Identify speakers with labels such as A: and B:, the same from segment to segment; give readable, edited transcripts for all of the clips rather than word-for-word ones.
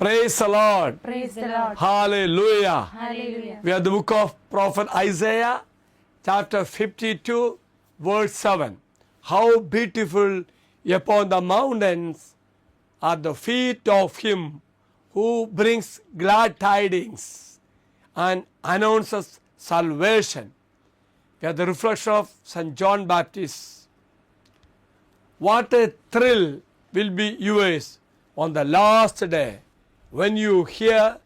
A: Praise the Lord.
B: Praise the Lord.
A: Hallelujah.
B: Hallelujah.
A: We are the book of Prophet Isaiah, chapter 52, verse 7. How beautiful upon the mountains are the feet of him who brings glad tidings and announces salvation. We are the reflection of St. John Baptist. What a thrill will be yours on the last day when you hear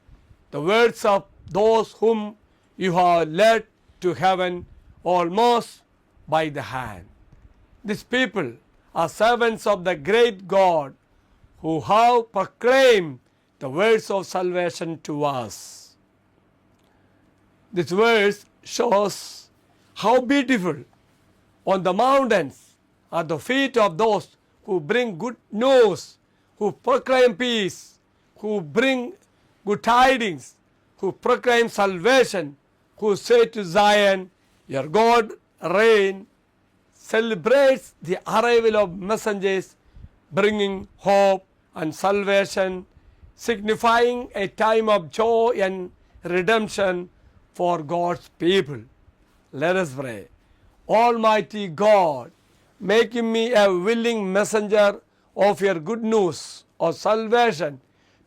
A: the words of those whom you have led to heaven almost by the hand. These people are servants of the great God who have proclaimed the words of salvation to us. This verse shows how beautiful on the mountains are the feet of those who bring good news, who proclaim peace, who bring good tidings, who proclaim salvation, who say to Zion, your God reign, celebrates the arrival of messengers bringing hope and salvation, signifying a time of joy and redemption for God's people. Let us pray. Almighty God, making me a willing messenger of your good news of salvation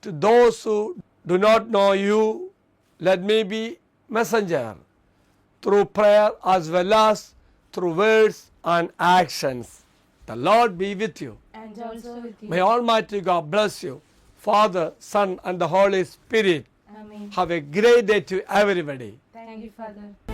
A: to those who do not know you, let me be messenger through prayer as well as through words and actions. The Lord be with you.
B: And also with you.
A: May Almighty God bless you, Father, Son, and the Holy Spirit.
B: Amen.
A: Have a great day to everybody.
B: Thank you, Father.